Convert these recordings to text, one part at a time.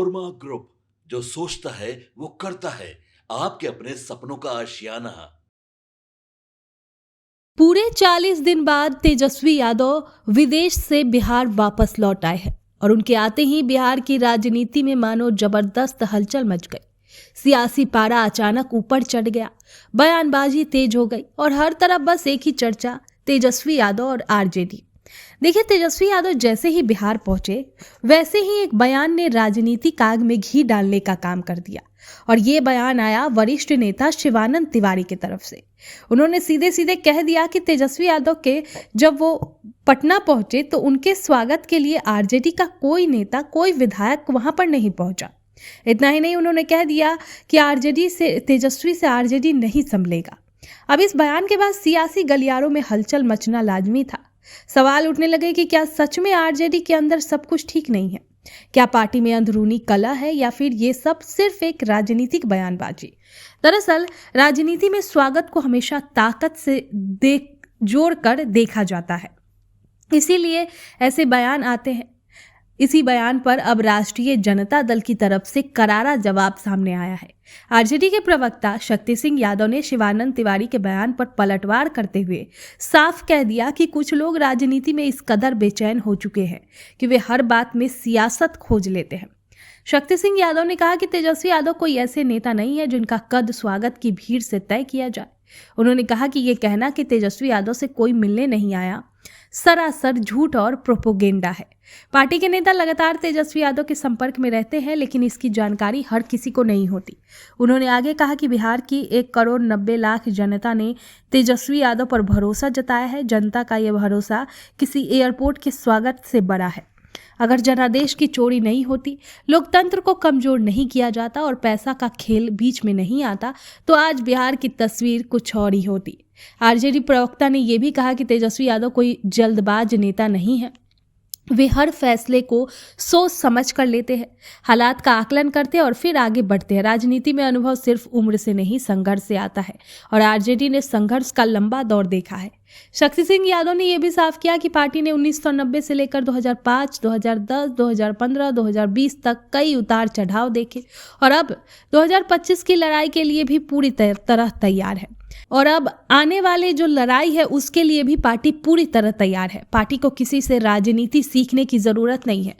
नोरमा group, जो सोचता है वो करता है। आपके अपने सपनों का आशियाना। पूरे 40 दिन बाद तेजस्वी यादव विदेश से बिहार वापस लौट आए हैं और उनके आते ही बिहार की राजनीति में मानो जबरदस्त हलचल मच गई। सियासी पारा अचानक ऊपर चढ़ गया, बयानबाजी तेज हो गई और हर तरफ बस एक ही चर्चा, तेजस्वी यादव और आरजेडी। देखिए, तेजस्वी यादव जैसे ही बिहार पहुंचे वैसे ही एक बयान ने राजनीतिक आग में घी डालने का काम कर दिया। और ये बयान आया वरिष्ठ नेता शिवानंद तिवारी की तरफ से। उन्होंने सीधे सीधे कह दिया कि तेजस्वी यादव के जब वो पटना पहुंचे तो उनके स्वागत के लिए आरजेडी का कोई नेता, कोई विधायक वहां पर नहीं पहुंचा। इतना ही नहीं, उन्होंने कह दिया कि आरजेडी से तेजस्वी से आरजेडी नहीं संभलेगा। अब इस बयान के बाद सियासी गलियारों में हलचल मचना लाजमी था। सवाल उठने लगे कि क्या सच में आरजेडी के अंदर सब कुछ ठीक नहीं है? क्या पार्टी में अंदरूनी कलह है या फिर ये सब सिर्फ एक राजनीतिक बयानबाजी? दरअसल राजनीति में स्वागत को हमेशा ताकत से जोड़कर देखा जाता है, इसीलिए ऐसे बयान आते हैं। इसी बयान पर अब राष्ट्रीय जनता दल की तरफ से करारा जवाब सामने आया है। आरजेडी के प्रवक्ता शक्ति सिंह यादव ने शिवानंद तिवारी के बयान पर पलटवार करते हुए साफ कह दिया कि कुछ लोग राजनीति में इस कदर बेचैन हो चुके हैं कि वे हर बात में सियासत खोज लेते हैं। शक्ति सिंह यादव ने कहा कि तेजस्वी यादव कोई ऐसे नेता नहीं है जिनका कद स्वागत की भीड़ से तय किया जाए। उन्होंने कहा कि ये कहना कि तेजस्वी यादव से कोई मिलने नहीं आया सरासर झूठ और प्रोपोगेंडा है। पार्टी के नेता लगातार तेजस्वी यादव के संपर्क में रहते हैं, लेकिन इसकी जानकारी हर किसी को नहीं होती। उन्होंने आगे कहा कि बिहार की 1,90,00,000 जनता ने तेजस्वी यादव पर भरोसा जताया है। जनता का यह भरोसा किसी एयरपोर्ट के स्वागत से बड़ा है। अगर जनादेश की चोरी नहीं होती, लोकतंत्र को कमजोर नहीं किया जाता और पैसा का खेल बीच में नहीं आता, तो आज बिहार की तस्वीर कुछ और ही होती। आरजेडी प्रवक्ता ने यह भी कहा कि तेजस्वी यादव कोई जल्दबाज नेता नहीं है। वे हर फैसले को सोच समझ कर लेते हैं, हालात का आकलन करते हैं और फिर आगे बढ़ते हैं। राजनीति में अनुभव सिर्फ उम्र से नहीं, संघर्ष से आता है और आरजेडी ने संघर्ष का लंबा दौर देखा है। शक्ति सिंह यादव ने यह भी साफ किया कि पार्टी ने 1990 से लेकर 2005, 2010, 2015, 2020 तक कई उतार चढ़ाव देखे और अब 2025 की लड़ाई के लिए भी पूरी तरह तैयार है। और अब आने वाले जो लड़ाई है उसके लिए भी पार्टी पूरी तरह तैयार है। पार्टी को किसी से राजनीति सीखने की जरूरत नहीं है।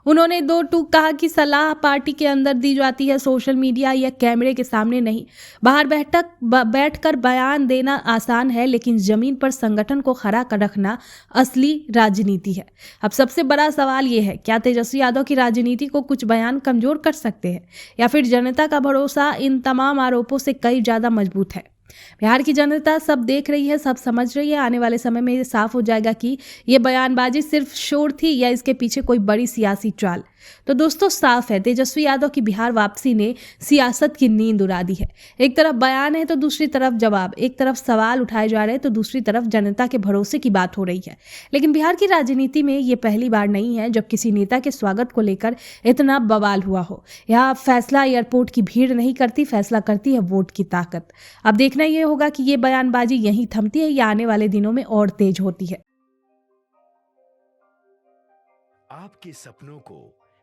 उन्होंने दो टूक कहा कि सलाह पार्टी के अंदर दी जाती है, सोशल मीडिया या कैमरे के सामने नहीं। बाहर बैठकर बयान देना आसान है, लेकिन जमीन पर संगठन को खड़ा कर रखना असली राजनीति है। अब सबसे बड़ा सवाल यह है, क्या तेजस्वी यादव की राजनीति को कुछ बयान कमजोर कर सकते हैं या फिर जनता का भरोसा इन तमाम आरोपों से कई ज्यादा मजबूत है? बिहार की जनता सब देख रही है, सब समझ रही है। आने वाले समय में ये साफ हो जाएगा कि ये बयानबाजी सिर्फ शोर थी या इसके पीछे कोई बड़ी सियासी चाल। तो दोस्तों, साफ है, तेजस्वी यादव की बिहार वापसी ने सियासत की नींद उड़ा दी है। एक तरफ बयान है तो दूसरी तरफ जवाब, एक तरफ सवाल उठाए जा रहे हैं तो दूसरी तरफ जनता के भरोसे की बात हो रही है। लेकिन बिहार की राजनीति में ये पहली बार नहीं है जब किसी नेता के स्वागत को लेकर इतना बवाल हुआ हो। यहाँ फैसला एयरपोर्ट की भीड़ नहीं करती, फैसला करती है वोट की ताकत। अब देखना यह होगा कि ये बयानबाजी यहीं थमती है या आने वाले दिनों में और तेज होती है। आपके सपनों को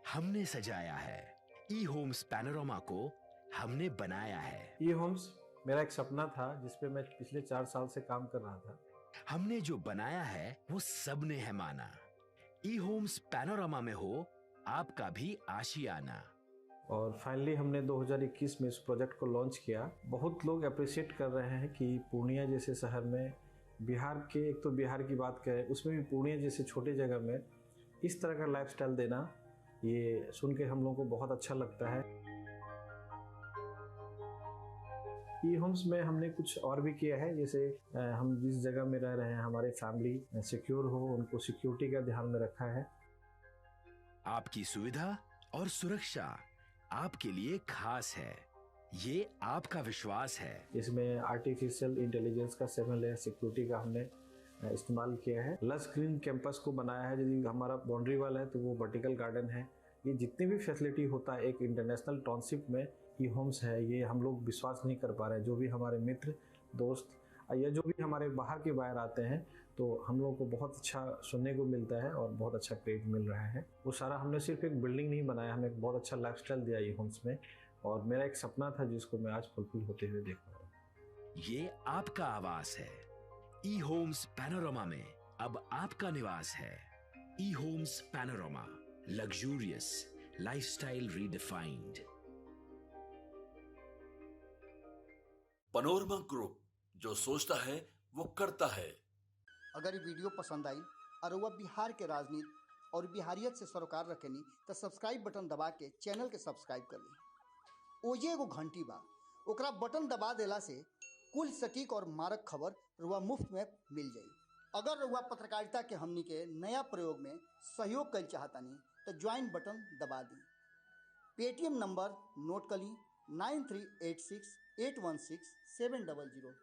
हमने सजाया है, ई होम्स पैनोरामा को हमने बनाया है। ई होम्स मेरा एक सपना था जिसपे मैं पिछले 4 साल से काम कर रहा था। हमने जो बनाया है वो सबने है माना। ई होम्स पैनोरामा में हो आपका भी आशियाना। और फाइनली हमने 2021 में इस प्रोजेक्ट को लॉन्च किया। बहुत लोग अप्रिशिएट कर रहे हैं कि पूर्णिया जैसे शहर में, बिहार के, एक तो बिहार की बात करें उसमें भी पूर्णिया जैसे छोटे जगह में इस तरह का लाइफस्टाइल देना, ये सुन के हम लोगों को बहुत अच्छा लगता है। ई होम्स में हमने कुछ और भी किया है, जैसे हम जिस जगह में रह रहे हैं हमारे फैमिली सिक्योर हो, उनको सिक्योरिटी का ध्यान में रखा है। आपकी सुविधा और सुरक्षा आपके लिए खास है, ये आपका विश्वास है। इसमें आर्टिफिशियल इंटेलिजेंस का 7 लेयर सिक्योरिटी का हमने इस्तेमाल किया है। लस ग्रीन कैंपस को बनाया है। यदि हमारा बाउंड्री वाल है तो वो वर्टिकल गार्डन है। ये जितनी भी फैसिलिटी होता है एक इंटरनेशनल टाउनशिप में ई होम्स है, ये हम लोग विश्वास नहीं कर पा रहे हैं। जो भी हमारे मित्र, दोस्त या जो भी हमारे बाहर के बाहर आते हैं तो हम लोगों को बहुत अच्छा सुनने को मिलता है और बहुत अच्छा क्रेडिट मिल रहा है। वो सारा हमने सिर्फ एक बिल्डिंग नहीं बनाया, हमें एक बहुत अच्छा लाइफस्टाइल दिया ई होम्स में, और मेरा एक सपना था जिसको मैं आज फुलफिल होते हुए देख रहा हूँ। ये आपका आवास है। ई होम्स पैनोरामा में अब आपका निवास है। E homes Panorama, luxurious lifestyle redefined. Panorama group, जो सोचता है वो करता है। अगर ये वीडियो पसंद आई और वह बिहार के राजनीति और बिहारियत से सरोकार रखेनी तो सब्सक्राइब बटन दबा के चैनल के सब्सक्राइब कर ली। ओजे एगो घंटी बा, ओकरा बटन दबा देला से कुल सटीक और मारक खबर रुआ मुफ्त में मिल जाई। अगर रुआ पत्रकारिता के हमनी के नया प्रयोग में सहयोग कर चाहतानी तो ज्वाइन बटन दबा दी। पेटीएम नंबर नोट कर ली 9386816700।